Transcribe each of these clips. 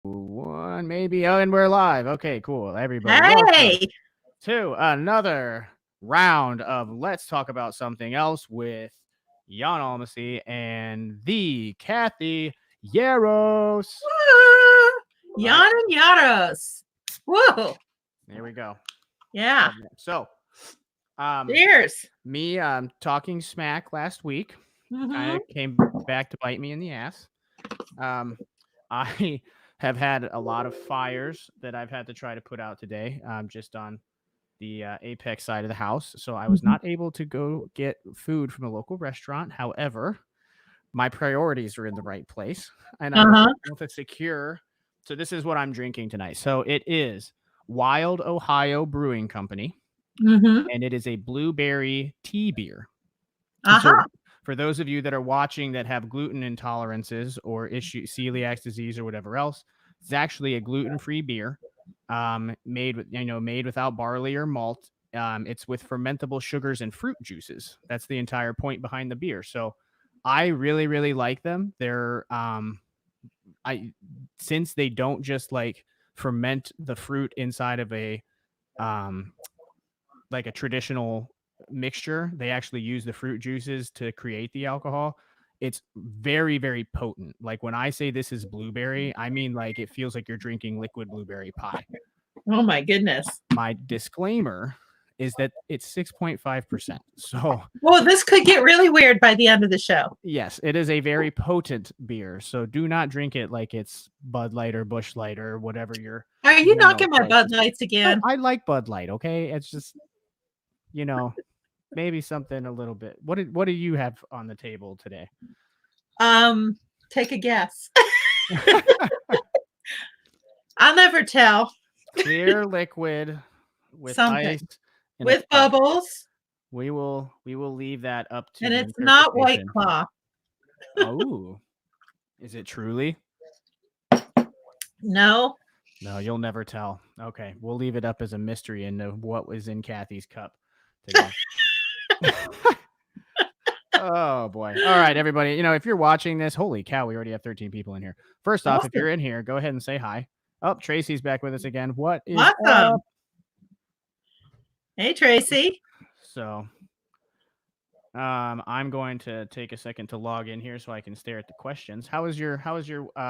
One, maybe. Oh, and we're live. Okay, cool. Everybody, welcome Hey, to another round of Let's Talk About Something Else with Jan Almacy and the Kathy Yaros. woo! All right, Jan and Yaros. Whoa, there we go. yeah. So, um, Cheers. me talking smack last week kind Mm-hmm. of came back to bite me in the ass. I have had a lot of fires that I've had to try to put out today, just on the Apex side of the house. So I was not able to go get food from a local restaurant. However, my priorities are in the right place, and I was Uh-huh. able to secure. So this is what I'm drinking tonight. So it is Wild Ohio Brewing Company, Mm-hmm. and it is a blueberry tea beer. So Uh-huh. for those of you that are watching that have gluten intolerances or issue celiac disease or whatever else, it's actually a gluten-free beer, made without barley or malt. It's with fermentable sugars and fruit juices. That's the entire point behind the beer. So I really, really like them. They're I since they don't just like ferment the fruit inside of a um like a traditional mixture. They actually use the fruit juices to create the alcohol. It's very, very potent. Like when I say this is blueberry, I mean like it feels like you're drinking liquid blueberry pie. Oh my goodness. My disclaimer is that it's 6.5%. So, Well, this could get really weird by the end of the show. yes, it is a very potent beer. So do not drink it like it's Bud Light or Busch Light or whatever your Are you knocking my choice Bud is. Lights No, again? I like Bud Light, okay? It's just, you know, maybe something a little bit. What do you have on the table today? Um, Take a guess. I'll never tell. Clear liquid with ice Something in a with cup. bubbles, We will leave that up to and the it's not White interpretation. Claw. Oh, is it truly? No. No, you'll never tell. Okay, we'll leave it up as a mystery into what was in Kathy's cup today. Oh boy. All right, everybody. If you're watching this, holy cow, we already have 13 people in here. First off, if you're Awesome. in here, go ahead and say hi. Oh, Tracy's back with us again. What is up? Awesome. Hey, Tracy. So, I'm going to take a second to log in here so I can stare at the questions. How was your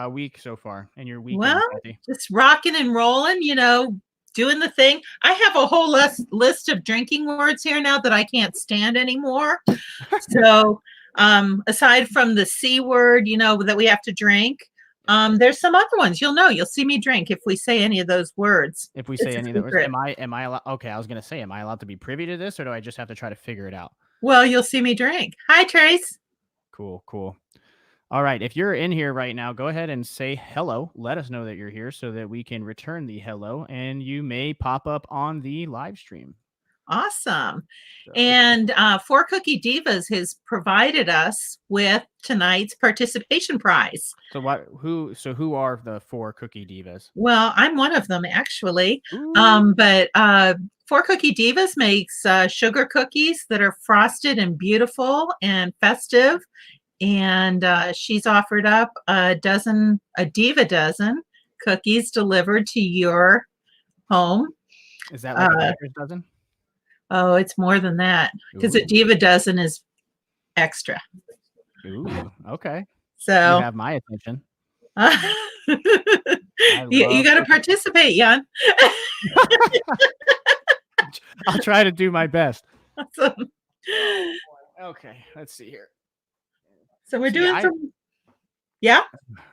week so far and your Well, weekend, Kathy? just rocking and rolling, doing the thing. I have a whole list of drinking words here now that I can't stand anymore. So, aside from the C word, that we have to drink, there's some other ones. You'll see me drink if we say any of those words. If we It's say a any of those, secret. am I allowed? Okay, I was gonna say, am I allowed to be privy to this, or do I just have to try to figure it out? Well, you'll see me drink. Hi, Trace. Cool, cool. All right, if you're in here right now, go ahead and say hello. Let us know that you're here so that we can return the hello, and you may pop up on the live stream. Awesome. So, And Four Cookie Divas has provided us with tonight's participation prize. who are the four cookie divas? Well, I'm one of them actually. Ooh. But Four Cookie Divas makes sugar cookies that are frosted and beautiful and festive. And she's offered up a Diva dozen cookies delivered to your home. Is that like a baker's dozen? Oh, it's more than that because a Ooh. Diva dozen is extra. Ooh, okay. You So have my attention. I you love got to cookies. participate, Jan. I'll try to do my best. Awesome. Okay, let's see here. So we're See, doing some. Yeah.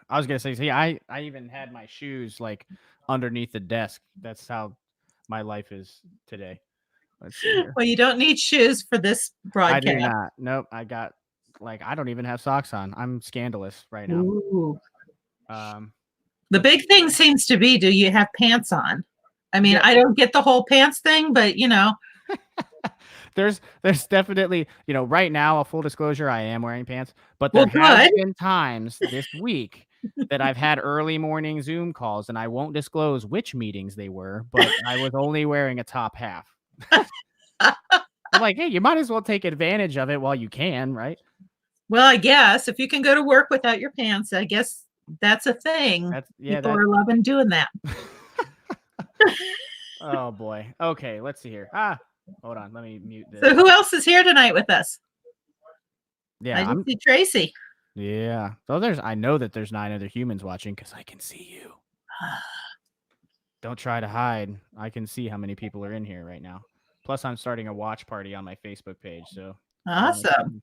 I was gonna say, see, I even had my shoes like underneath the desk. That's how my life is today. Let's see here. Well, you don't need shoes for this I do broadcast. not. Nope. I got I don't even have socks on. I'm scandalous right now. Ooh. Um, The let's big see thing here. seems to be, do you have pants on? I mean, Yeah, I don't get the whole pants thing, but there's definitely, right now, a full disclosure, I am wearing pants, but there well, has good. been times this week that I've had early morning Zoom calls, and I won't disclose which meetings they were, but I was only wearing a top half. I'm like, hey, you might as well take advantage of it while you can, right? Well, I guess if you can go to work without your pants, I guess That's a thing. People That. are loving doing that. Oh boy. Okay, let's see here. Hold on. Let me mute this. So who else is here tonight with us? Yeah, I just see Tracy. Yeah. So I know that there's 9 other humans watching because I can see you. Don't try to hide. I can see how many people are in here right now. Plus, I'm starting a watch party on my Facebook page. So if you want Awesome. to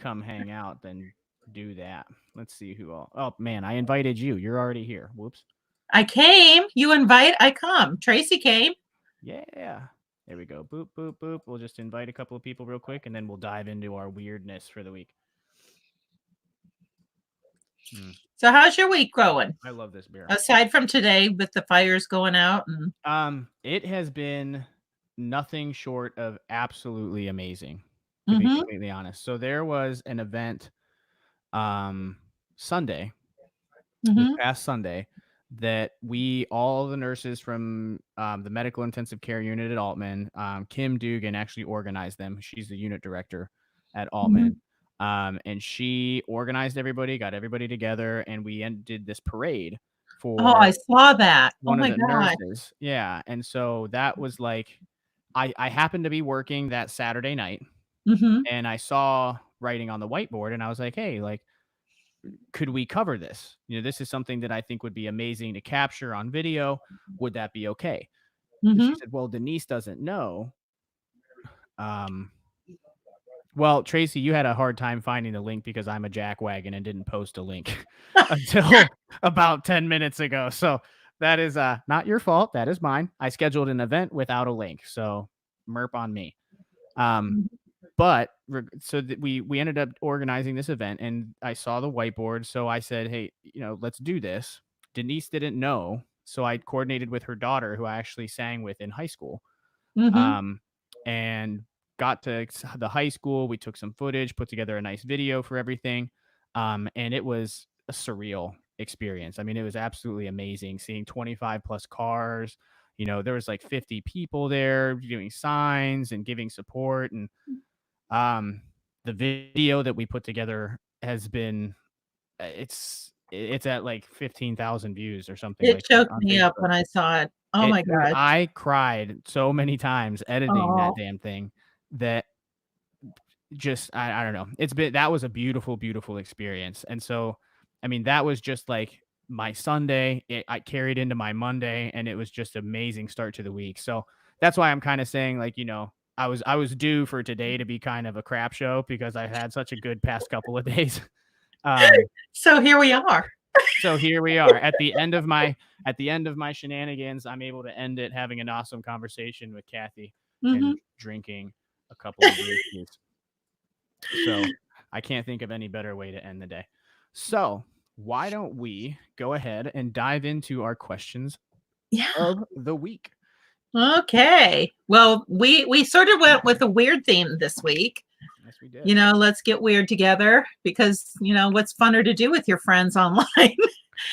come hang out, then do that. Let's see who all. Oh man, I invited you. You're already here. Whoops. I came. You invite, I come. Tracy came. Yeah. There we go. Boop, boop, boop. We'll just invite a couple of people real quick, and then we'll dive into our weirdness for the week. So how's your week going? I love this beer. Aside from today with the fires going out and it has been nothing short of absolutely amazing, to be completely honest. So there was an event Sunday, this past Sunday, that all the nurses from the medical intensive care unit at Altman, Kim Dugan actually organized them. She's the unit director at Altman. And she organized everybody, got everybody together, and we did this parade for I saw that. one of the nurses. Yeah. And so that was like, I happened to be working that Saturday night, and I saw writing on the whiteboard, and I was like, hey, like, could we cover this? This is something that I think would be amazing to capture on video. Would that be okay? And she said, well, Denise doesn't know. Well, Tracy, you had a hard time finding the link because I'm a jackwagon and didn't post a link until about 10 minutes ago. So that is not your fault. That is mine. I scheduled an event without a link. So merp on me. But so that we ended up organizing this event, and I saw the whiteboard. So I said, hey, let's do this. Denise didn't know. So I coordinated with her daughter, who I actually sang with in high school. And got to the high school. We took some footage, put together a nice video for everything. And it was a surreal experience. I mean, it was absolutely amazing seeing 25 plus cars. There was like 50 people there doing signs and giving support. And the video that we put together has been, it's at like 15,000 views or something it like that choked on me Facebook. up when I saw it. Oh my God. I cried so many times editing that damn thing that just, I don't know. That was a beautiful, beautiful experience. And so, I mean, that was just like my Sunday. I carried into my Monday, and it was just amazing start to the week. So that's why I'm kind of saying, like, I was due for today to be kind of a crap show because I had such a good past couple of days. So here we are. So here we are at the end of my shenanigans. I'm able to end it having an awesome conversation with Kathy and drinking a couple of whiskeys. So I can't think of any better way to end the day. So why don't we go ahead and dive into our questions of the week? Okay. Well, we sort of went with a weird theme this week. Yes, we did. Let's get weird together because, what's funner to do with your friends online?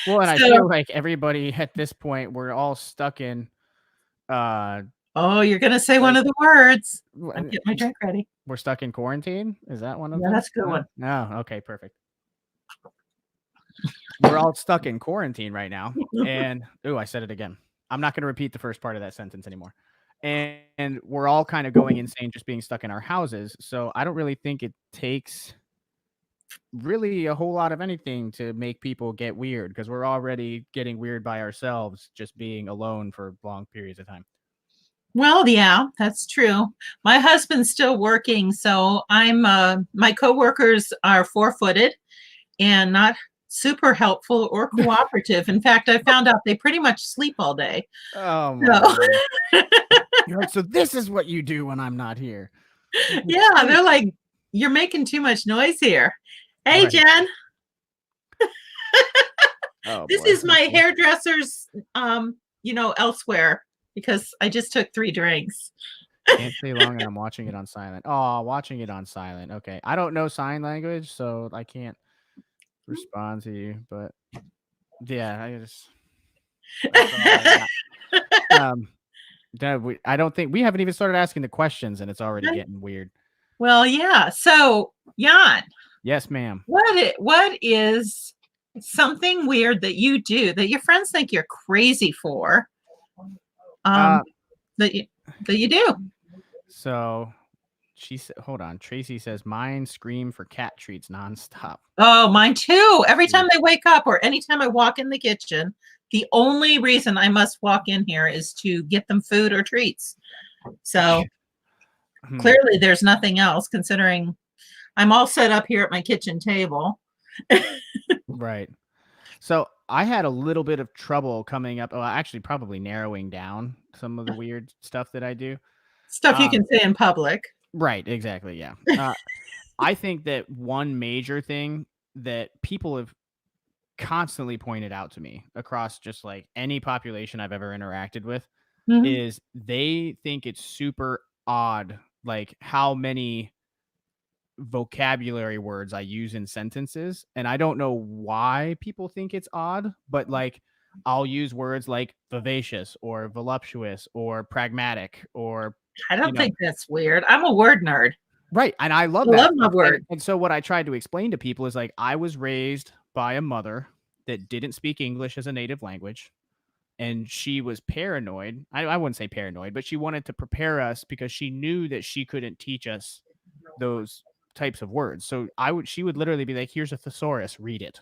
Well, and I feel like everybody at this point, we're all stuck in. Oh, you're going to say one of the words. I'll get my drink ready. We're stuck in quarantine. Is that one of them? Yeah, that's a good one. No. Okay, perfect. We're all stuck in quarantine right now. And, I said it again. I'm not going to repeat the first part of that sentence anymore. And we're all kind of going insane just being stuck in our houses. So I don't really think it takes really a whole lot of anything to make people get weird, because we're already getting weird by ourselves just being alone for long periods of time. Well, yeah, that's true. My husband's still working, so I'm my coworkers are 4-footed and not super helpful or cooperative. In fact, I found out they pretty much sleep all day. Oh my God. So this is what you do when I'm not here. Yeah, they're like, you're making too much noise here. Hey, right. Jen. This is my hairdresser's elsewhere, because I just took 3 drinks. Can't stay long, and I'm watching it on silent. Oh, watching it on silent. Okay. I don't know sign language, so I can't respond to you, but yeah, I don't think we haven't even started asking the questions, and it's already getting weird. Well, yeah. So, Jan. Yes, ma'am. What is something weird that you do that your friends think you're crazy for. Uh, That you do. so she said, hold on. Tracy says mine scream for cat treats nonstop. Oh, mine too. Every Yeah. time they wake up or anytime I walk in the kitchen, the only reason I must walk in here is to get them food or treats. So clearly there's nothing else, considering I'm all set up here at my kitchen table. Right. So I had a little bit of trouble coming up. Well, actually, probably narrowing down some of the weird stuff that I do. Stuff you can say in public. Right. Exactly. Yeah. I think that one major thing that people have constantly pointed out to me across just like any population I've ever interacted with is they think it's super odd, like how many vocabulary words I use in sentences. And I don't know why people think it's odd, but like I'll use words like vivacious or voluptuous or pragmatic or, I don't think that's weird. I'm a word nerd. Right. And I love I that. love my word. And so what I tried to explain to people is like I was raised by a mother that didn't speak English as a native language. And she was paranoid. I wouldn't say paranoid, but she wanted to prepare us because she knew that she couldn't teach us those types of words. So she would literally be like, here's a thesaurus, read it.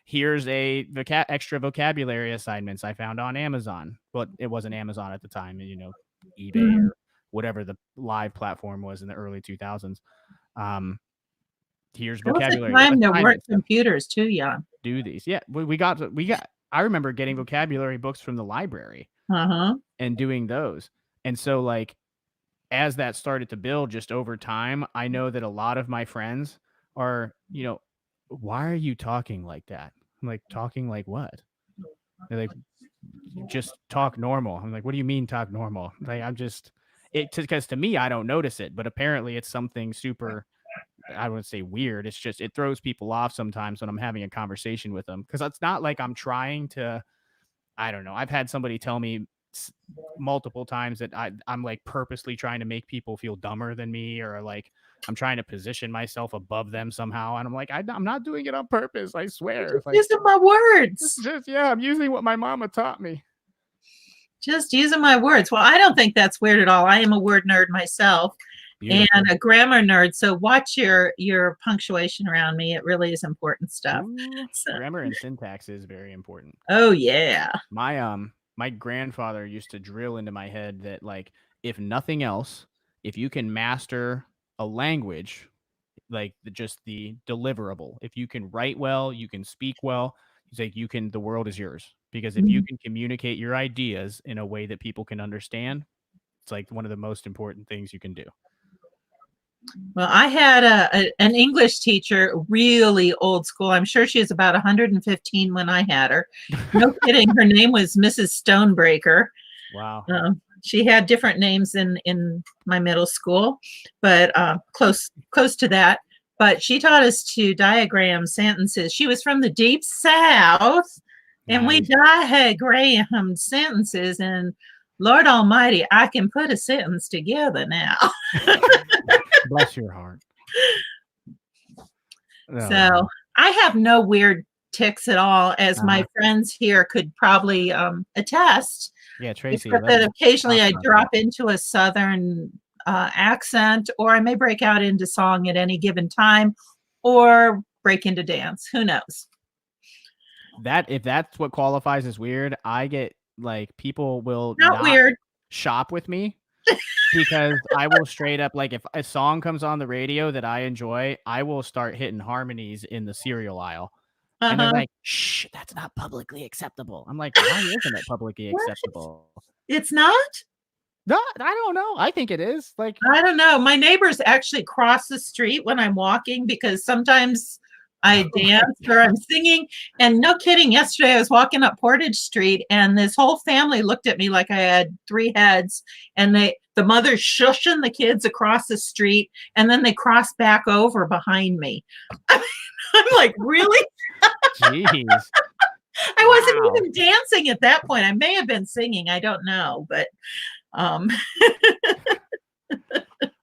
Here's a extra vocabulary assignments I found on Amazon. But it wasn't Amazon at the time, eBay or whatever the live platform was in the early 2000s. Here's vocabulary. Time to work computers too, young. Do these. Yeah. We got I remember getting vocabulary books from the library and doing those. And so like, as that started to build just over time, I know that a lot of my friends are, why are you talking like that? I'm like, talking like what? They're like, just talk normal. I'm like, what do you mean talk normal? Like, because to me, I don't notice it, but apparently it's something super, I wouldn't say weird. It's just, it throws people off sometimes when I'm having a conversation with them. Cause it's not like I'm trying to, I don't know. I've had somebody tell me multiple times that I'm like purposely trying to make people feel dumber than me, or like I'm trying to position myself above them somehow. And I'm like, I'm not doing it on purpose. I swear. Just using my words. I'm using what my mama taught me. Just using my words. Well, I don't think that's weird at all. I am a word nerd myself. Beautiful. And a grammar nerd. So watch your punctuation around me. It really is important stuff. Grammar and syntax is very important. Oh yeah. My grandfather used to drill into my head that like, if nothing else, if you can master a language, like just the deliverable, if you can write well, you can speak well, he's like, the world is yours. Because if you can communicate your ideas in a way that people can understand, it's like one of the most important things you can do. Well, I had an English teacher, really old school. I'm sure she was about 115 when I had her. No kidding. Her name was Mrs. Stonebreaker. Wow. She had different names in my middle school, but close to that. But she taught us to diagram sentences. She was from the deep South, and we diagrammed sentences. And Lord Almighty, I can put a sentence together now. Bless your heart. So I have no weird tics at all, as my friends here could probably attest. Yeah, Tracy. Except that occasionally I drop into a Southern accent, or I may break out into song at any given time, or break into dance. Who knows? If that's what qualifies as weird, I get like people will not weird shop with me. Because I will straight up, like, if a song comes on the radio that I enjoy, I will start hitting harmonies in the cereal aisle. And they're like, shh, that's not publicly acceptable. I'm like, why isn't it publicly acceptable? It's not? No, I don't know. I think it is. Like, I don't know. My neighbors actually cross the street when I'm walking, because sometimes I dance or I'm singing. And no kidding, yesterday I was walking up Portage Street, and this whole family looked at me like I had 3 heads, and the mother's shushing the kids across the street, and then they cross back over behind me. I'm like, really? Jeez. I wasn't even dancing at that point. I may have been singing. I don't know, but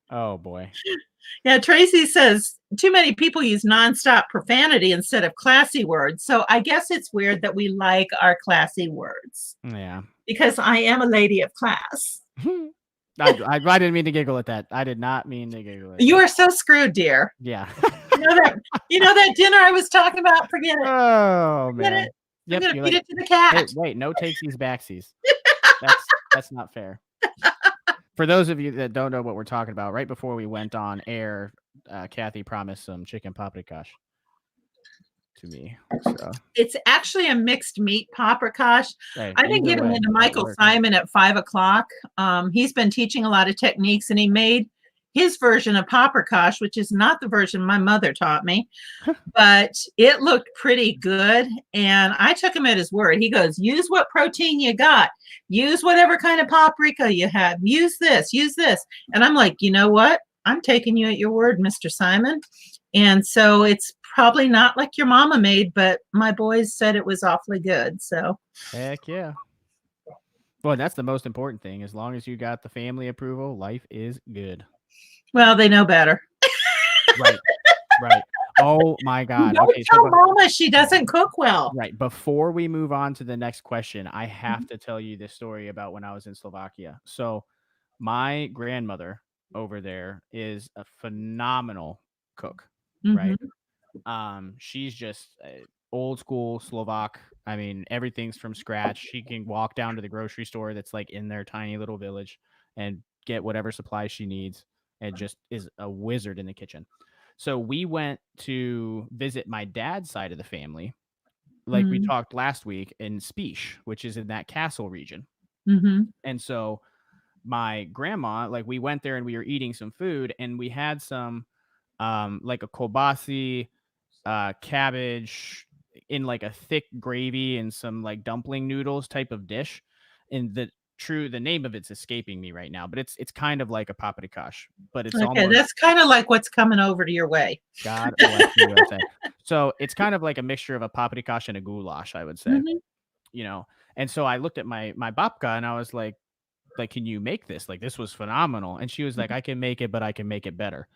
oh boy. Yeah, Tracy says too many people use nonstop profanity instead of classy words. So I guess it's weird that we like our classy words Yeah. because I am a lady of class. I didn't mean to giggle at that. I did not mean to giggle at You that. are so screwed, dear. Yeah. You know that dinner I was talking about? Forget it. Oh Forget man. it. I'm Yep. gonna You're feed like, it to the hey, cat. wait, no takesies backsies. That's not fair. For those of you that don't know what we're talking about, right before we went on air, Kathy promised some chicken paprikash to me. So It's actually a mixed meat paprikash. hey, I've been either getting way, into it Michael works. Simon at 5 o'clock. He's been teaching a lot of techniques, and he made his version of paprikash, which is not the version my mother taught me, but it looked pretty good. And I took him at his word. He goes, use what protein you got, use whatever kind of paprika you have, use this, use this. And I'm like, you know what? I'm taking you at your word, Mr. Simon. And so it's probably not like your mama made, but my boys said it was awfully good. So, Heck yeah. Well, that's the most important thing. As long as you got the family approval, life is good. well, they know better. Right. Right. Oh my God. Don't Okay. So, tell mama she doesn't cook well. right. Before we move on to the next question, I have Mhm. to tell you this story about when I was in Slovakia. So, my grandmother over there is a phenomenal cook, right? Mhm. She's just old school Slovak. I mean, everything's from scratch. She can walk down to the grocery store that's like in their tiny little village and get whatever supplies she needs and just is a wizard in the kitchen. So we went to visit my dad's side of the family, like we Mhm. talked last week in Spish, which is in that castle region. Mhm. And so my grandma, like we went there and we were eating some food and we had some like a kobasi, cabbage in like a thick gravy and some like dumpling noodles type of dish. And the name of it's escaping me right now, but it's kind of like a paprikash, but it's Okay, almost that's kind of like what's coming over to your way. God bless the USA. So it's kind of like a mixture of a paprikash and a goulash, I would say, Mhm. you know. And so I looked at my babka and I was like, can you make this? Like this was phenomenal. And she was like, I can make it, but I can make it better.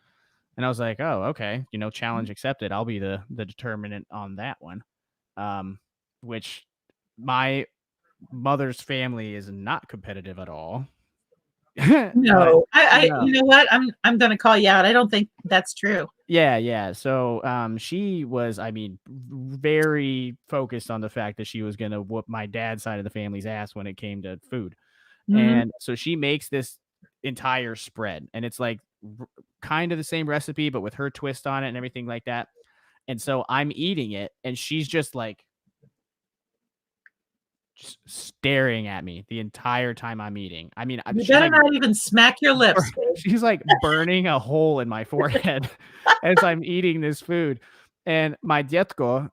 And I was like, oh, okay, challenge accepted. I'll be the determinant on that one. Um, which my mother's family is not competitive at all. But No, no. you know what? I'm going to call you out. I don't think that's true. Yeah, yeah. So she was, I mean, very focused on the fact that she was gonna whoop my dad's side of the family's ass when it came to food. Mhm. And so she makes this entire spread, and it's like kind of the same recipe, but with her twist on it and everything like that. And so I'm eating it, and she's just staring at me the entire time I'm eating. I mean, You she's better like not even smack your lips, babe. she's like burning a hole in my forehead as I'm eating this food. And my dietko,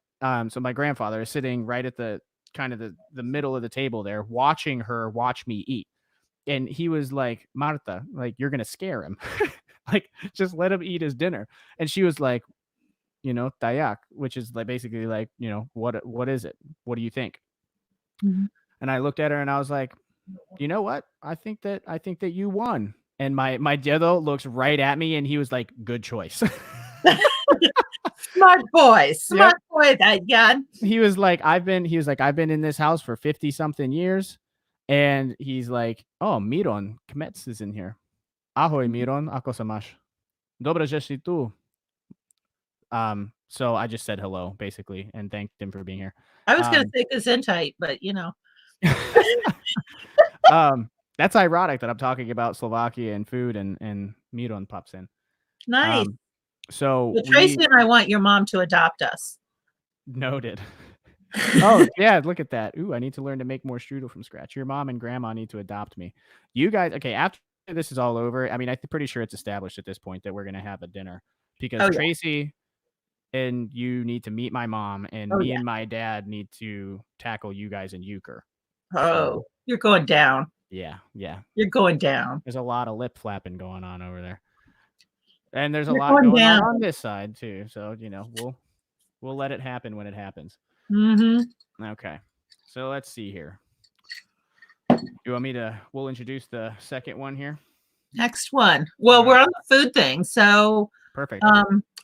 so my grandfather, is sitting right at the kind of the middle of the table there, watching her watch me eat. And he was like, Marta, like you're gonna scare him. Like, just let him eat his dinner. And she was like, tayak, which is like basically like, what is it? What do you think? Mhm. And I looked at her and I was like, you know what? I think that you won. And my dedo looks right at me and he was like, good choice. Smart Yep. boy, that gun. He was like, I've been in this house for 50 something years. And he's like, oh, Miron, Kmetz is in here. Ahoy, Miron, ako samash. Dobra jeshi tu. So I just said hello, basically, and thanked him for being here. I was going to Um, say gesundheit, but you know, that's ironic that I'm talking about Slovakia and food and Miron pops in. nice. Um, so Well, we Tracy and I want your mom to adopt us. noted. Oh, yeah, look at that. Ooh, I need to learn to make more strudel from scratch. Your mom and grandma need to adopt me. You guys, okay, after this is all over, I mean, I'm pretty sure it's established at this point that we're gonna have a dinner because Oh yeah. Tracy and you need to meet my mom, and Oh me yeah. and my dad need to tackle you guys in euchre. So Oh, you're going down. yeah, yeah. You're going down. There's a lot of lip flapping going on over there. And there's a You're lot going going down. on this side too. So, we'll let it happen when it happens. Mhm. Okay. So let's see here. You want me to we'll introduce the second one here? Next one. All Well, right. we're on the food thing. So Perfect.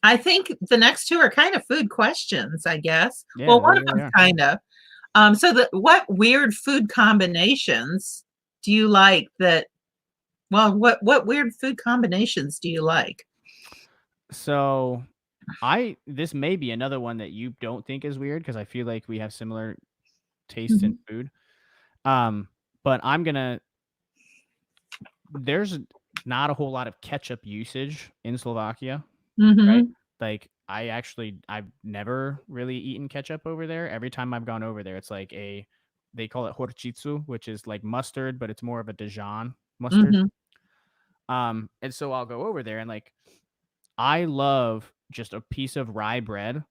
I think the next two are kind of food questions, I guess. Yeah, Well, they one of really them's are. kind of. What weird food combinations do you like that what weird food combinations do you like? So this may be another one that you don't think is weird because I feel like we have similar tastes in Mhm. food. Um, but there's not a whole lot of ketchup usage in Slovakia, right? Mhm. Like I've never really eaten ketchup over there. Every time I've gone over there, it's like they call it horchitsu, which is like mustard, but it's more of a Dijon mustard. Mhm. And so I'll go over there and like I love just a piece of rye bread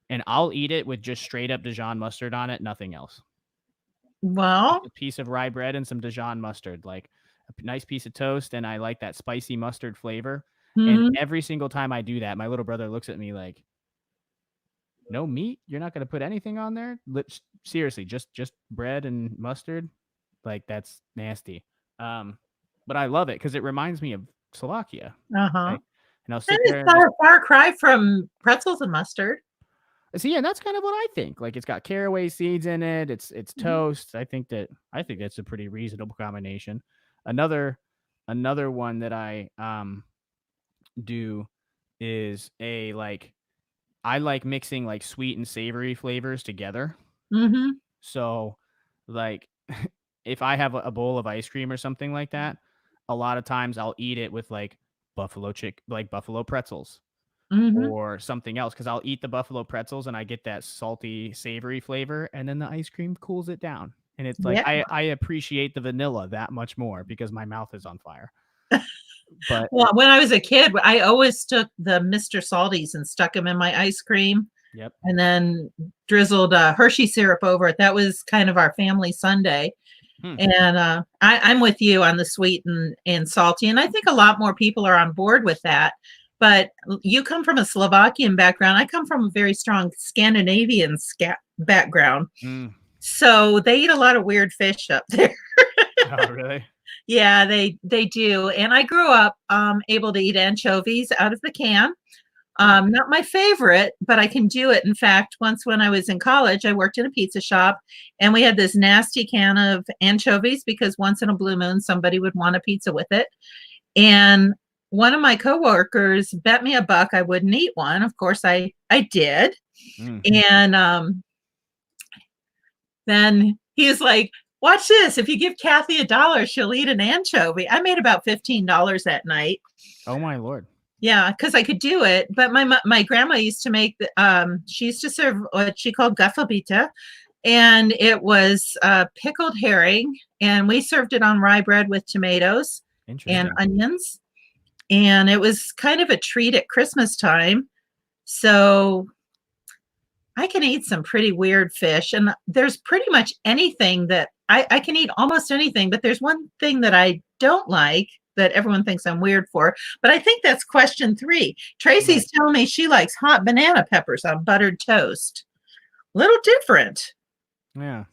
and I'll eat it with just straight up Dijon mustard on it, nothing else. Just Well, a piece of rye bread and some Dijon mustard, like a nice piece of toast, and I like that spicy mustard flavor. And mhm. every single time I do that, my little brother looks at me like, "No meat? You're not gonna put anything on there? Seriously, just bread and mustard? Like that's nasty." Um, but I love it because it reminds me of Slovakia. Uh-huh. Like, and I'll And sit it's there and not just a far cry from pretzels and mustard. see, and that's kind of what I think. Like it's got caraway seeds in it. It's Mhm. toast. I think that's a pretty reasonable combination. Another another one that I do is a like I like mixing like sweet and savory flavors together. Mhm. So like if I have a bowl of ice cream or something like that, a lot of times I'll eat it with like buffalo pretzels Mhm. or something else because I'll eat the buffalo pretzels and I get that salty, savory flavor, and then the ice cream cools it down. And it's like Yeah. I appreciate the vanilla that much more because my mouth is on fire. But Well, when I was a kid, I always took the Mr. Salties and stuck them in my ice cream yep. and then drizzled Hershey syrup over it. That was kind of our family Sunday. Hmm. And I'm with you on the sweet and salty. And I think a lot more people are on board with that. But you come from a Slovakian background. I come from a very strong Scandinavian background. Mm. So they eat a lot of weird fish up there. Oh, really? Yeah, they do. And I grew up able to eat anchovies out of the can. Huh. Not my favorite, but I can do it. In fact, once when I was in college, I worked in a pizza shop and we had this nasty can of anchovies because once in a blue moon, somebody would want a pizza with it. And one of my coworkers bet me a buck I wouldn't eat one. Of course, I did. Mm. And then he was like, watch this. If you give Kathy $1, she'll eat an anchovy. I made about $15 that night. Oh my lord. Yeah, because I could do it. But my grandma used to make she used to serve what she called gafabita, and it was pickled herring, and we served it on rye bread with tomatoes and Interesting. onions, and it was kind of a treat at Christmas time. So I can eat some pretty weird fish, and there's pretty much anything that I can eat almost anything, but there's one thing that I don't like that everyone thinks I'm weird for. But I think that's question 3. Right. Tracy's telling me she likes hot banana peppers on buttered toast. Little different. Yeah.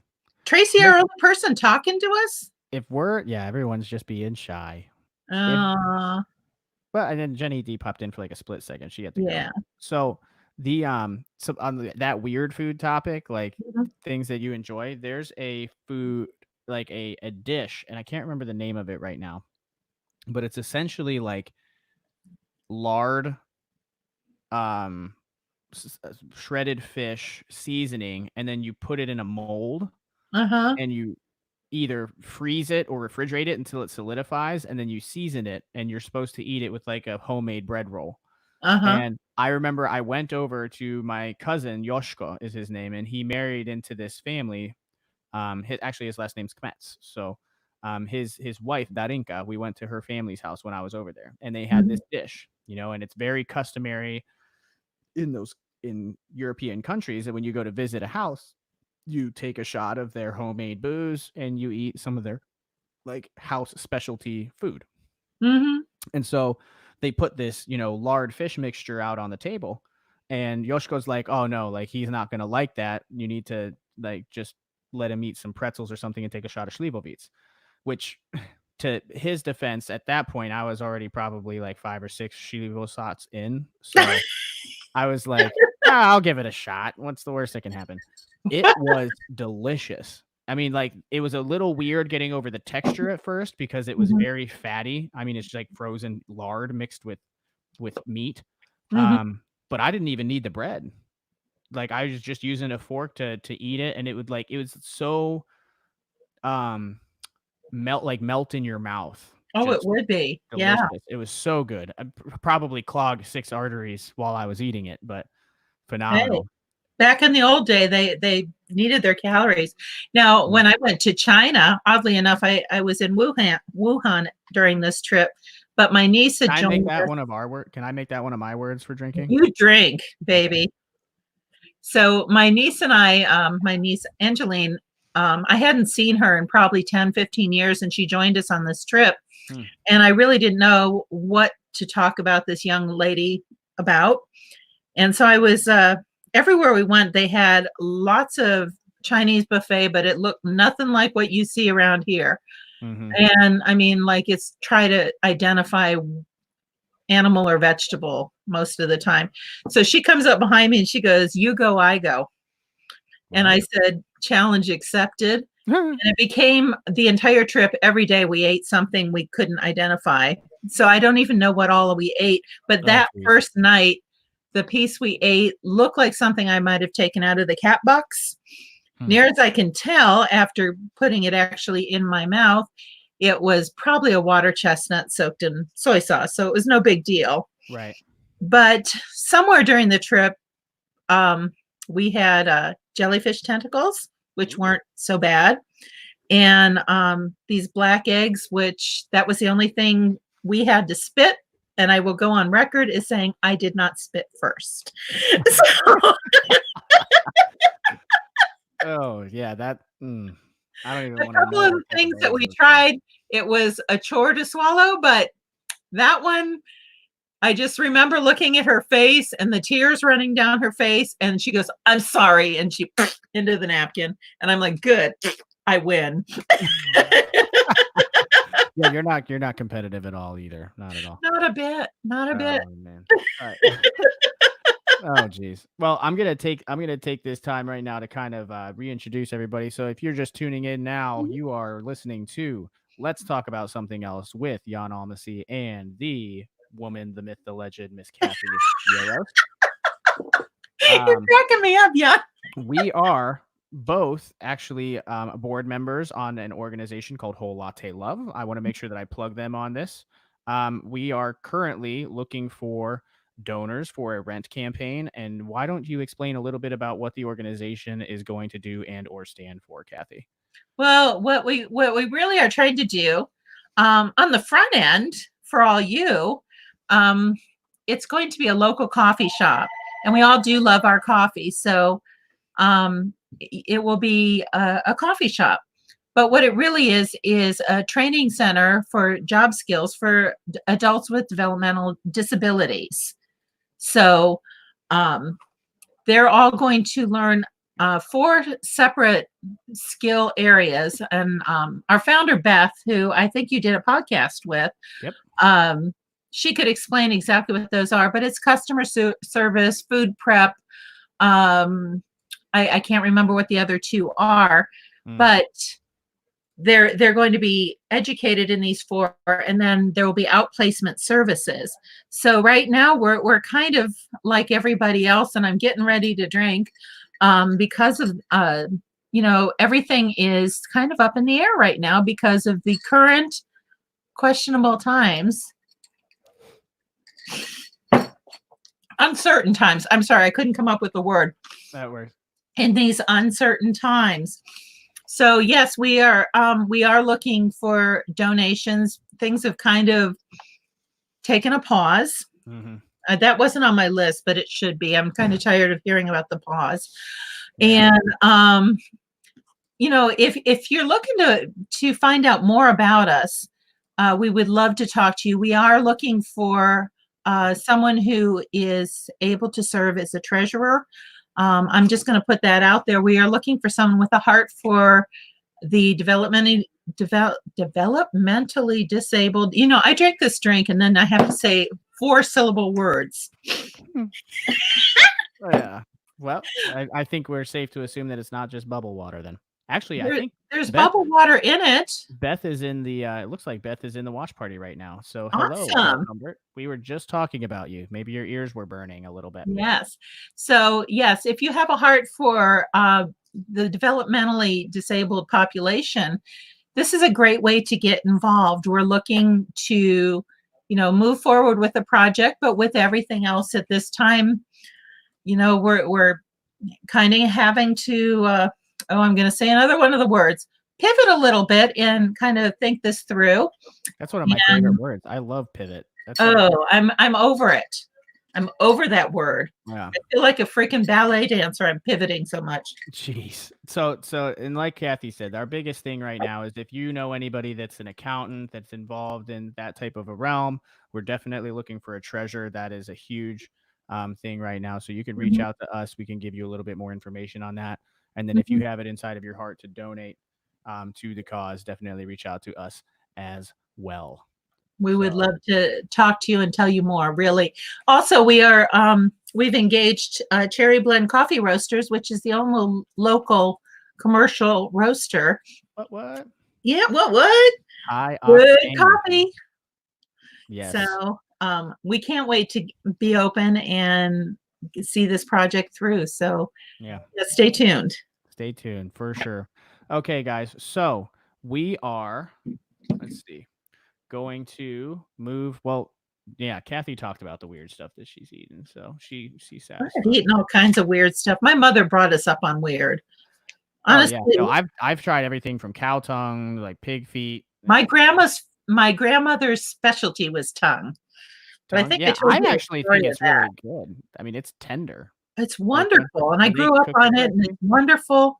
Tracy, our Make only person talking to us? if we're yeah, everyone's just being shy. If Uh, Well, and then Jenny D popped in for like a split second. She had to go. yeah. So so on that weird food topic, like Mhm. things that you enjoy, there's a food like a dish, and I can't remember the name of it right now, but it's essentially like lard, um, shredded fish seasoning, and then you put it in a mold, Uh-huh. and you either freeze it or refrigerate it until it solidifies, and then you season it, and you're supposed to eat it with like a homemade bread roll. Uh-huh. And I remember I went over to my cousin, Yoshko is his name, and he married into this family. His last name's Kmetz. So his wife, Darinka, we went to her family's house when I was over there, and they had this Mhm. dish, and it's very customary in European countries that when you go to visit a house, you take a shot of their homemade booze and you eat some of their like house specialty food. Mhm. And so they put this, lard fish mixture out on the table. And Yoshiko's like, oh no, like he's not gonna like that. You need to like just let him eat some pretzels or something and take a shot of Slivovitz, which to his defense, at that point, I was already probably like 5 or 6 Shivo shots in. So I was like, I'll give it a shot. What's the worst that can happen? It was delicious. I mean, like, it was a little weird getting over the texture at first because it was Mhm. very fatty. I mean, it's like frozen lard mixed with meat. Mhm. But I didn't even need the bread. Like, I was just using a fork to eat it, and it was so melt in your mouth. Oh, it Just would be. Yeah. delicious. It was so good. I probably clogged 6 arteries while I was eating it, but Hey. phenomenal. Back in the old day, they needed their calories. Now, Mm. when I went to China, oddly enough, I was in Wuhan during this trip, but my niece Can had I make joined that us. one of our word? Can I make that one of my words for drinking? You drink, Okay. baby. So my niece and I, my niece Angeline, I hadn't seen her in probably 10, 15 years, and she joined us on this trip. Hmm. And I really didn't know what to talk about this young lady about. And so I was everywhere we went, they had lots of Chinese buffet, but it looked nothing like what you see around here. Mhm. And I mean, like it's try to identify animal or vegetable most of the time. So she comes up behind me and she goes, "You go, I go." And What? I said, "Challenge accepted." And it became the entire trip. Every day we ate something we couldn't identify. So I don't even know what all we ate. But Oh, that jeez. first night, the piece we ate looked like something I might have taken out of the cat box. Hmm. Near as I can tell, after putting it actually in my mouth, it was probably a water chestnut soaked in soy sauce. So it was no big deal. Right. But somewhere during the trip, um, we had jellyfish tentacles, which Ooh. weren't so bad, and these black eggs, which that was the only thing we had to spit. And I will go on record as saying I did not spit first. So Oh, yeah, I don't even a wanna couple know of what the type of things that eggs we those were. tried, it was a chore to swallow, but that one, I just remember looking at her face and the tears running down her face, and she goes, "I'm sorry," and she into the napkin, and I'm like, "Good, I win." Yeah, you're not competitive at all either. Not at all. Not a bit, not a bit. Oh, man. Alright. Oh, geez. Well, I'm gonna take this time right now to kind of reintroduce everybody. So if you're just tuning in now, Mhm. you are listening to Let's Talk About Something Else with Jan Almacy and the woman, the myth, the legend, Miss Kathy Yaros. You're Um, cracking me up, yeah. we are both actually board members on an organization called Whole Latte Love. I want to make sure that I plug them on this. We are currently looking for donors for a rent campaign. And why don't you explain a little bit about what the organization is going to do and or stand for, Kathy? Well, what we really are trying to do, on the front end for all you, um, it's going to be a local coffee shop, and we all do love our coffee. So it will be a coffee shop. But what it really is a training center for job skills for adults with developmental disabilities. So um, they're all going to learn 4 separate skill areas. And our founder, Beth, who I think you did a podcast with, Yep. um, she could explain exactly what those are, but it's customer service, food prep. Um, I can't remember what the other 2 are, Mm. but they're going to be educated in these 4, and then there will be outplacement services. So right now we're kind of like everybody else, and I'm getting ready to drink because of everything is kind of up in the air right now because of the current questionable times, uncertain times. I'm sorry, I couldn't come up with the word. That works. In these uncertain times. So yes, we are looking for donations. Things have kind of taken a pause. Hmm. That wasn't on my list, but it should be. I'm kind of tired of hearing about the pause. Yeah. And if you're looking to find out more about us, we would love to talk to you. We are looking for someone who is able to serve as a treasurer. I'm just going to put that out there. We are looking for someone with a heart for the developmentally disabled. You know, I drink this drink and then I have to say 4-syllable words. Yeah. Well, I think we're safe to assume that it's not just bubble water then. Actually, I think There's Beth bubble water in it. Beth is in the it looks like Beth is in the watch party right now. So hello, Beth Awesome. Humbert. We were just talking about you. Maybe your ears were burning a little bit. Yes. So, yes, if you have a heart for the developmentally disabled population, this is a great way to get involved. We're looking to, move forward with the project, but with everything else at this time, we're kind of having to, I'm going to say another one of the words, pivot a little bit and kind of think this through. That's one of my favorite words. I love pivot. That's I'm over it. I'm over that word. Yeah. I feel like a freaking ballet dancer. I'm pivoting so much. Jeez. So, and like Kathy said, our biggest thing right now is if you know anybody that's an accountant that's involved in that type of a realm, we're definitely looking for a treasurer. That is a huge thing right now. So you can reach out to us. We can give you a little bit more information on that. And then if you have it inside of your heart to donate to the cause, definitely reach out to us as well. We would love to talk to you and tell you more, really. Also, we've engaged Cherry Blend Coffee Roasters, which is the only local commercial roaster. What? Yeah, what? Good coffee. Yes. So we can't wait to be open and see this project through. So yeah, stay tuned. Stay tuned for sure. Okay, guys. So we are, let's see, going to move. Well, yeah, Kathy talked about the weird stuff that she's eaten, so she's satisfied. I've eaten all kinds of weird stuff. My mother brought us up on weird. Honestly, no, I've tried everything from cow tongue, like pig feet. My grandmother's specialty was tongue. But I think I actually think it's really good. I mean, it's tender. It's wonderful, and I grew up on it, and it's wonderful.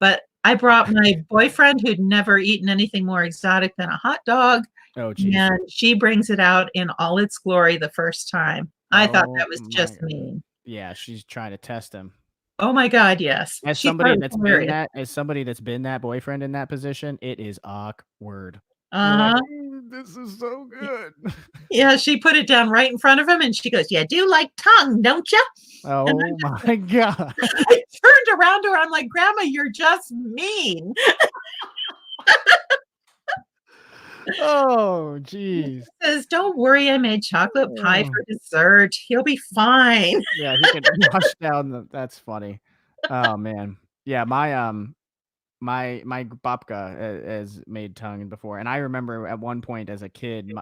But I brought my boyfriend who'd never eaten anything more exotic than a hot dog. Oh, geez. And she brings it out in all its glory the first time. I thought that was just mean. Yeah, she's trying to test him. Oh my God, yes. As somebody that's been that boyfriend in that position, it is awkward. Like, this is so good. Yeah, she put it down right in front of him and she goes, "You do like tongue, don't you?" Oh my God. I turned around to her. I'm like, "Grandma, you're just mean." Oh, geez. Says, "Don't worry, I made chocolate pie for dessert. He'll be fine." Yeah, he can wash down that's funny. Oh man. Yeah, my babka has made tongue before, and I remember at one point as a kid,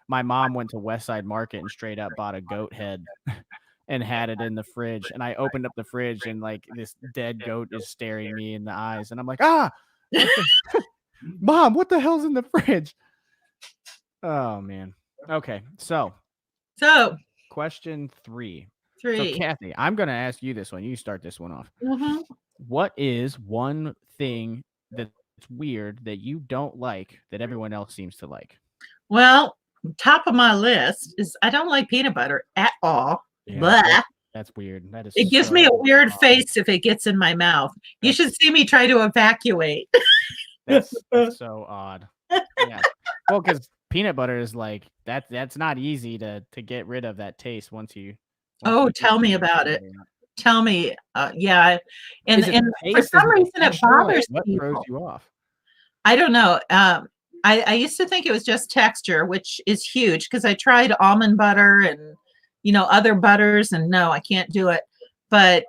my mom went to West Side Market and straight up bought a goat head and had it in the fridge. And I opened up the fridge and like this dead goat is staring me in the eyes, and I'm like, Mom, what the hell's in the fridge? Oh man. Okay, so question 3. So Kathy, I'm gonna ask you this one. You start this one off. What is one thing that's weird that you don't like that everyone else seems to like? Well, top of my list is I don't like peanut butter at all. Yeah, that's weird. That is. It gives me a weird face if it gets in my mouth. You should see me try to evacuate. That's so odd. Yeah. Well, because peanut butter is like that. That's not easy to get rid of that taste once you. Tell me about it. Tell me. Yeah. And for some reason it bothers people. What throws you off? I don't know. I used to think it was just texture, which is huge because I tried almond butter and, other butters, and no, I can't do it. But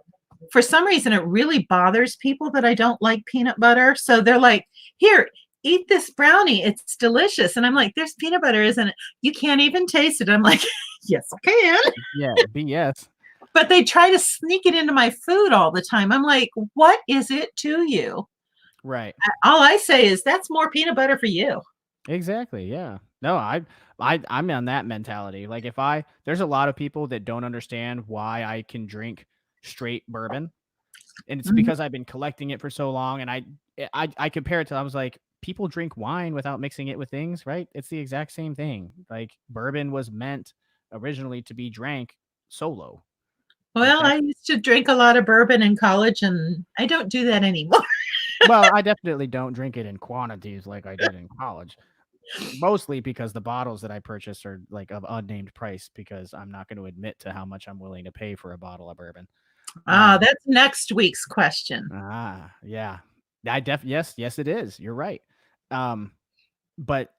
for some reason, it really bothers people that I don't like peanut butter. So they're like, "Here, eat this brownie. It's delicious." And I'm like, "There's peanut butter, isn't it? You can't even taste it." I'm like, "Yes, I can." Yeah, BS. But they try to sneak it into my food all the time. I'm like, "What is it to you?" Right. All I say is that's more peanut butter for you. Exactly. Yeah. No, I'm on that mentality. Like there's a lot of people that don't understand why I can drink straight bourbon. And it's because I've been collecting it for so long. And I compare it to, I was like, people drink wine without mixing it with things, right? It's the exact same thing. Like bourbon was meant originally to be drank solo. Well, I used to drink a lot of bourbon in college, and I don't do that anymore. Well, I definitely don't drink it in quantities like I did in college. Mostly because the bottles that I purchase are like of unnamed price because I'm not going to admit to how much I'm willing to pay for a bottle of bourbon. Ah, Um, that's next week's question. yeah. Yes, it is. You're right. Um, but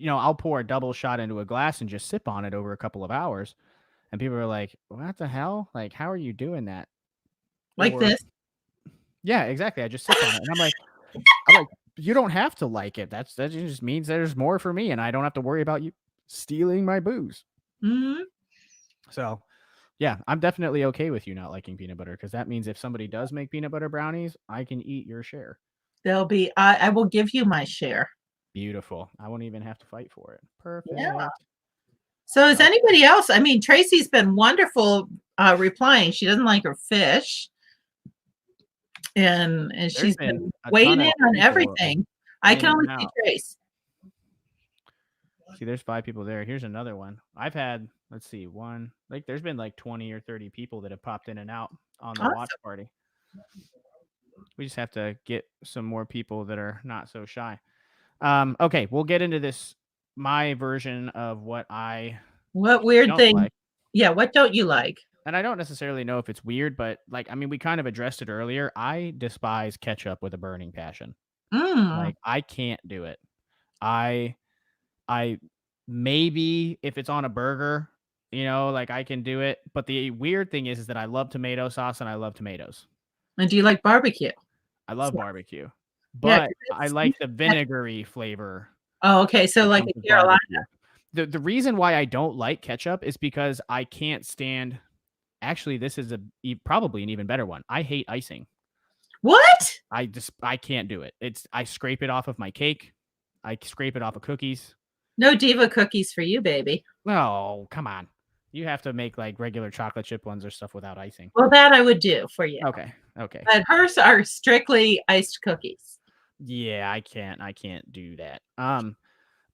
I'll pour a double shot into a glass and just sip on it over a couple of hours, and people are like, "What the hell? Like, how are you doing that?" Like Or this. yeah, exactly. I just sip on it, and I'm like, you don't have to like it. That just means there's more for me, and I don't have to worry about you stealing my booze. Mhm. So yeah, I'm definitely okay with you not liking peanut butter because that means if somebody does make peanut butter brownies, I can eat your share. I will give you my share. Beautiful. I won't even have to fight for it. Yeah. Perfect. So is Okay. anybody else? I mean, Tracy's been wonderful replying. She doesn't like her fish, and There's she's been been a weighing ton in of on people everything. I in can and only see out. Trace. See, there's 5 people there. Here's another one. I've had, let's see, there's been like 20 or 30 people that have popped in and out on the watch Awesome. party. We just have to get some more people that are not so shy. Okay, we'll get into this. My version of what I What weird don't thing? like. Yeah, what don't you like? And I don't necessarily know if it's weird, but we kind of addressed it earlier. I despise ketchup with a burning passion. Mm. Like, I can't do it. I, I maybe if it's on a burger, like I can do it. But the weird thing is that I love tomato sauce and I love tomatoes. And do you like barbecue? I love So, barbecue, yeah, but 'cause I it's like the vinegary flavor oh, okay. So that like comes a with Carolina. barbecue. The reason why I don't like ketchup is because I can't stand. Actually, this is probably an even better one. I hate icing. What? I can't do it. I scrape it off of my cake. I scrape it off of cookies. No diva cookies for you, baby. Oh, come on. You have to make like regular chocolate chip ones or stuff without icing. Well, that I would do for you. Okay. Okay. But hers are strictly iced cookies. Yeah, I can't do that.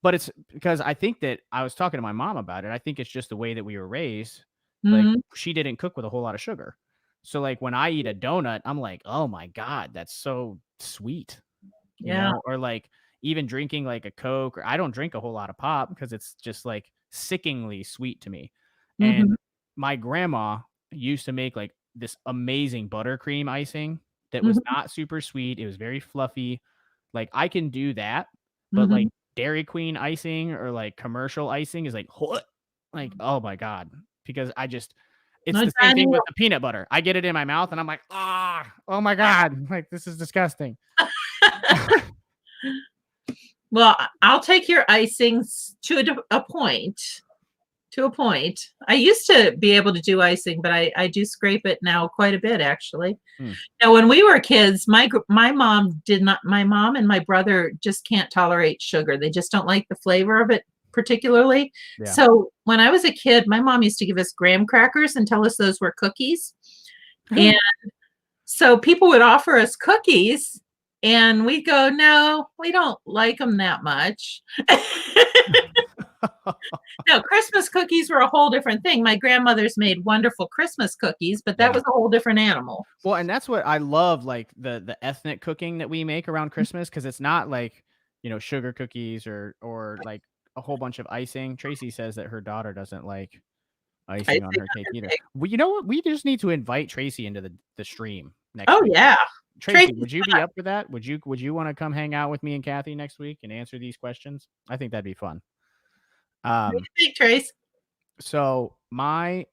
But it's because I think that I was talking to my mom about it. I think it's just the way that we were raised. Like, Mhm. she didn't cook with a whole lot of sugar. So like when I eat a donut, I'm like, "Oh my god, that's so sweet." Yeah. Or like even drinking like a Coke, or I don't drink a whole lot of pop because it's just like sickeningly sweet to me. Mhm. And my grandma used to make like this amazing buttercream icing that was Mhm. not super sweet. It was very fluffy. Like I can do that, but like Mhm. Dairy Queen icing or like commercial icing is like, what? Like, oh my God. Because it's No the same Johnny. thing with the peanut butter. I get it in my mouth and I'm like, oh my God. Like, this is disgusting. Well, I'll take your icings to a point. To a point. I used to be able to do icing, but I do scrape it now quite a bit, actually. Hmm. Now, when we were kids, my mom did not. My mom and my brother just can't tolerate sugar. They just don't like the flavor of it particularly. Yeah. So when I was a kid, my mom used to give us graham crackers and tell us those were cookies. And so people would offer us cookies, and we'd go, "No, we don't like them that much." No, Christmas cookies were a whole different thing. My grandmother's made wonderful Christmas cookies, but that Yeah. was a whole different animal. Well, and that's what I love, like the ethnic cooking that we make around Christmas, because it's not like, sugar cookies or like a whole bunch of icing. Tracy says that her daughter doesn't like icing on Icing her on cake her either. cake. Well, you know what? We just need to invite Tracy into the stream next Oh, week. yeah. Tracy, Tracy's would you be up for that? Would you want to come hang out with me and Kathy next week and answer these questions? I think that'd be fun. what do Um, you think, Trace? so my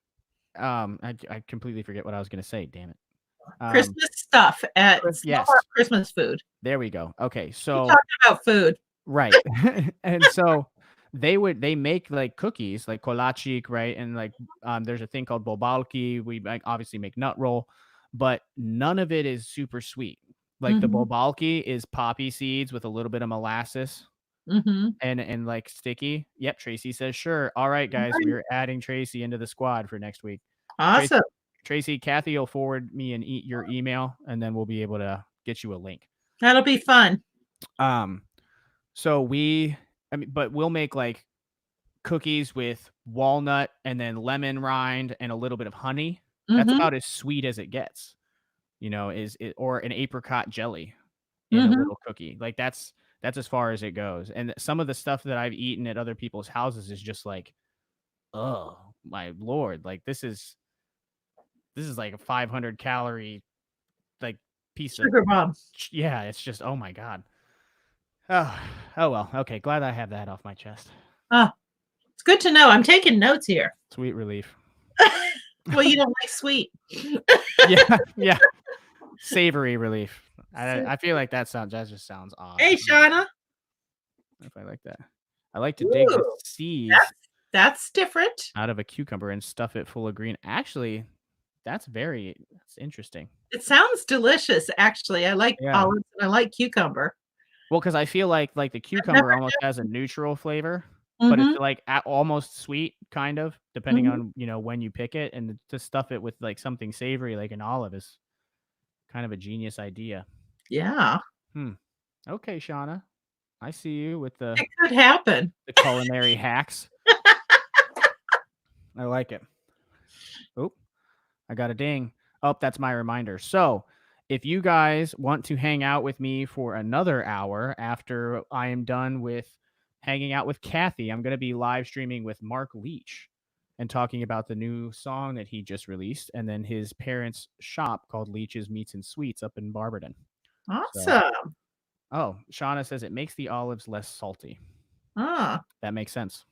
I completely forget what I was gonna say, damn it. Um, Christmas stuff at Snowbart yes, Christmas food. there we go. Okay, Keep so talking about food. right. And so they make like cookies, like kolachik, right? And like there's a thing called bobalki. We obviously make nut roll, but none of it is super sweet. Like the Mhm, bobalki is poppy seeds with a little bit of molasses mhm. and like sticky. Yep, Tracy says sure. All right, guys, Right. we're adding Tracy into the squad for next week. Tracy, Awesome. Kathy will forward me your email, and then we'll be able to get you a link. That'll be fun. Um, So but we'll make like cookies with walnut and then lemon rind and a little bit of honey. That's Mhm. about as sweet as it gets, is it, or an apricot jelly. in a Mhm. little cookie. Like that's as far as it goes. And some of the stuff that I've eaten at other people's houses is just like, oh my lord, like this is like a 500 calorie like piece of Sugar bomb. yeah, it's just oh my god. Oh, oh well. Okay, glad I have that off my chest. Ah, it's good to know. I'm taking notes here. Sweet relief. Well, you don't like sweet. Yeah, yeah. Savory relief. I feel like that just sounds odd. Hey, Shauna. If I like that. I like to dig the Ooh, seeds that's different. out of a cucumber and stuff it full of green. Actually, that's interesting. It sounds delicious, actually. I like Yeah. olives and I like cucumber. Well, because I feel like the I've never cucumber almost has a neutral flavor, but it's Mhm, like almost sweet, kind of, depending mhm. on when you pick it, and to stuff it with like something savory like an olive is kind of a genius idea. Yeah, Hmm. Okay, Shauna, I see you with the it could happen. culinary hacks. I like it. Oh, I got a ding. Oh, that's my reminder. So, if you guys want to hang out with me for another hour after I am done with hanging out with Kathy, I'm going to be live streaming with Mark Leach and talking about the new song that he just released and then his parents' shop called Leach's Meats and Sweets up in Barberton. So, Awesome. oh, Shauna says it makes the olives less salty. Ah, That makes sense.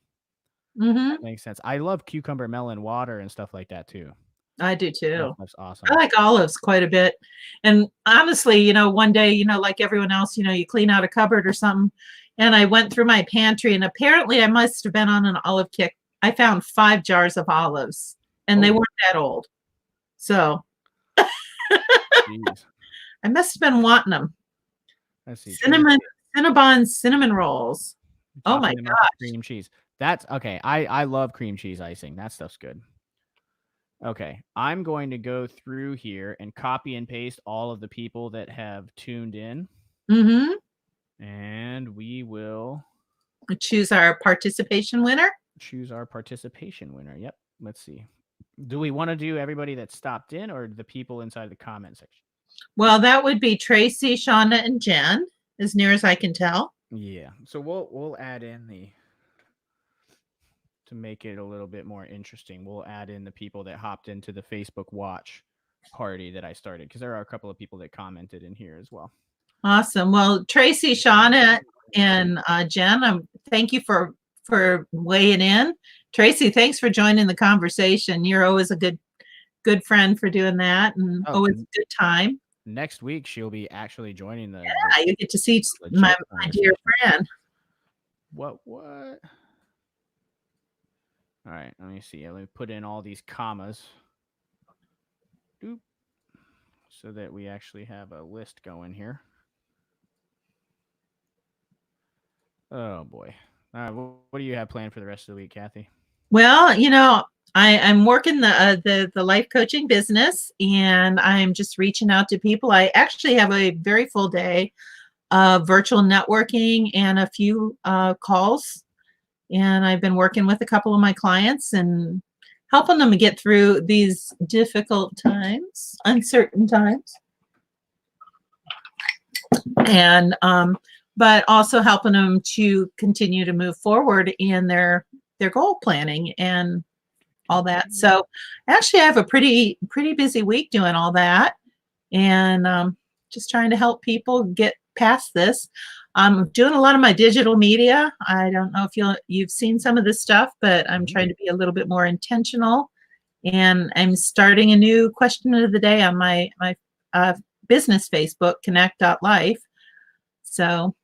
mhm. That makes sense. I love cucumber melon water and stuff like that too. I do That too. stuff's I awesome. like olives quite a bit. And honestly, one day, like everyone else, you clean out a cupboard or something. And I went through my pantry and apparently I must have been on an olive kick. I found 5 jars of olives and they Oh, weren't that old. So jeez. I must have been wanting them. Let's see. Tracy Cinnamon, Cinnabon cinnamon rolls. Oh my topping them off with gosh. cream cheese. That's okay. I love cream cheese icing. That stuff's good. Okay, I'm going to go through here and copy and paste all of the people that have tuned in, Mm-hmm. and we will Choose our participation winner. choose our participation winner. Yep. Let's see. Do we want to do everybody that stopped in or the people inside the comment section? Well, that would be Tracy, Shauna, and Jen, as near as I can tell. Yeah. So we'll add in the to make it a little bit more interesting. We'll add in the people that hopped into the Facebook watch party that I started because there are a couple of people that commented in here as well. Awesome. Well, Tracy, Shauna, and Jen, thank you for weighing in. Tracy, thanks for joining the conversation. You're always a good friend for doing that, and Oh, always a good time. next week she'll be actually joining the Yeah, you get to see legit my dear conversation. friend. What? All right, let me see. Let me put in all these commas. Doop. So that we actually have a list going here. Oh boy. All right, what do you have planned for the rest of the week, Kathy? Well, I'm working the life coaching business, and I'm just reaching out to people. I actually have a very full day of virtual networking and a few calls, and I've been working with a couple of my clients and helping them get through these difficult times, uncertain times, and but also helping them to continue to move forward in their goal planning and all that. So actually, I have a pretty busy week doing all that, and just trying to help people get past this. I'm doing a lot of my digital media. I don't know if you've seen some of this stuff, but I'm trying to be a little bit more intentional. And I'm starting a new question of the day on my business Facebook, Connect.life. So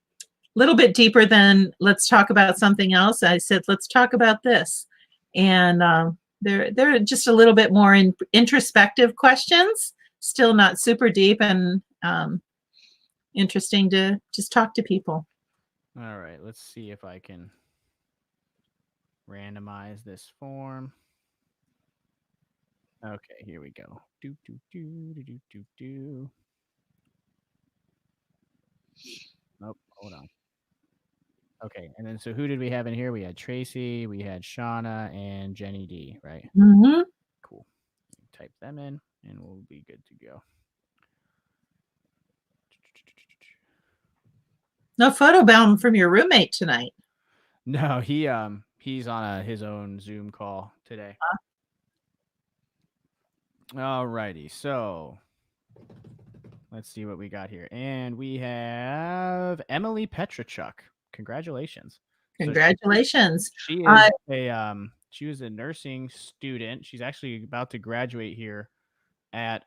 a little bit deeper than let's talk about something else. I said, let's talk about this. And they're just a little bit more introspective questions, still not super deep and interesting to just talk to people. All right, let's see if I can randomize this form. Okay, here we go. Do do do do do do do. Nope, hold on. Okay, and then so who did we have in here? We had Tracy, we had Shauna, and Jenny D, right? Mm-hmm. Cool. Type them in, and we'll be good to go. No photobound from your roommate tonight. No, he's on his own Zoom call today. All righty, so let's see what we got here, and we have Emily Petrachuk. Congratulations! Congratulations. So she is she was a nursing student. She's actually about to graduate here at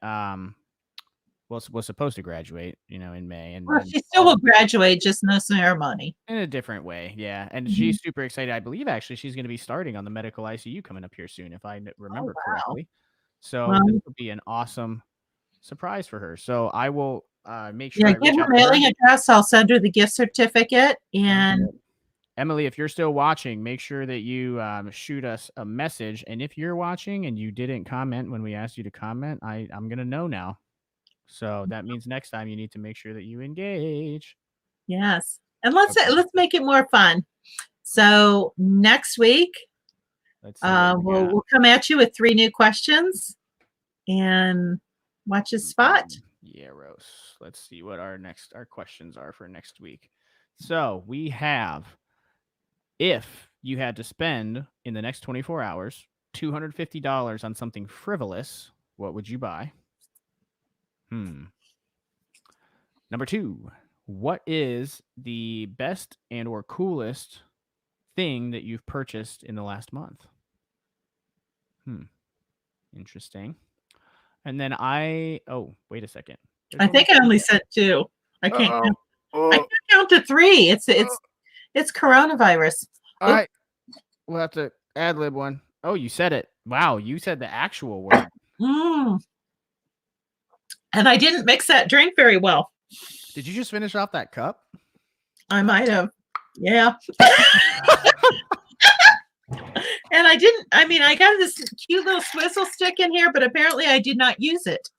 was supposed to graduate, in May, and Well, then she still will graduate, just no ceremony. in a different way, yeah. And Mhm. she's super excited. I believe actually she's going to be starting on the medical ICU coming up here soon, if I remember Wow. correctly. So this Well, will be an awesome surprise for her. So I will make sure yeah, I give reach her out to her. mailing address. I'll send her the gift certificate. And Okay. Emily, if you're still watching, make sure that you shoot us a message. And if you're watching and you didn't comment when we asked you to comment, I'm going to know now. So that means next time you need to make sure that you engage. yes, and let's Okay. let's make it more fun. So next week, Let's see what we got. we'll come at you with 3 new questions, and watch his spot. Yaros. Let's see what our questions are for next week. So we have, if you had to spend in the next 24 hours $250 on something frivolous, what would you buy? Number 2, what is the best and or coolest thing that you've purchased in the last month? Interesting. And then wait a second. I think I only said 2. I can't count. I can't count to 3. It's coronavirus. All right. We'll have to ad lib one. Oh, you said it. Wow, you said the actual word. And I didn't mix that drink very well. Did you just finish off that cup? I might have. Yeah. And I didn't. I mean, I got this cute little swizzle stick in here, but apparently I did not use it.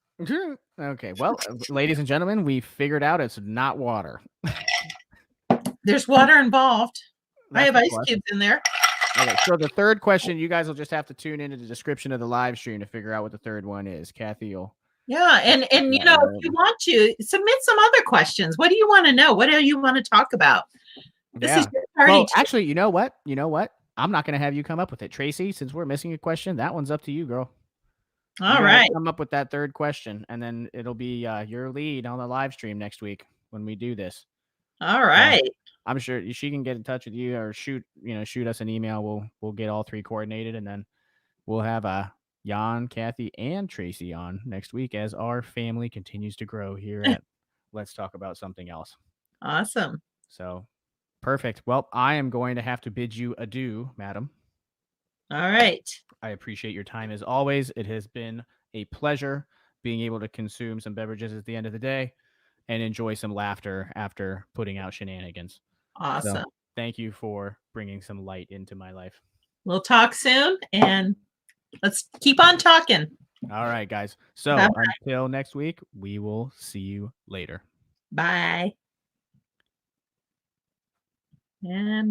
Okay. Well, ladies and gentlemen, we figured out it's not water. There's water involved. I have That's ice cubes in there. Okay, so the third question, you guys will just have to tune into the description of the live stream to figure out what the third one is. Kathy will. Yeah, and you know, if you want to submit some other questions, what do you want to know? What do you want to talk about? This is your party. Well, actually, you know what? I'm not going to have you come up with it, Tracy. Since we're missing a question, that one's up to you, girl. All right. Come up with that third question, and then it'll be your lead on the live stream next week when we do this. All right. I'm sure she can get in touch with you or shoot us an email. We'll get all 3 coordinated, and then we'll have Jan, Kathy, and Tracy on next week as our family continues to grow here at Let's Talk About Something Else. Awesome. So perfect. Well, I am going to have to bid you adieu, madam. All right. I appreciate your time as always. It has been a pleasure being able to consume some beverages at the end of the day and enjoy some laughter after putting out shenanigans. Awesome. So, thank you for bringing some light into my life. We'll talk soon, and let's keep on talking. All right, guys. So until next week, we will see you later. Bye. And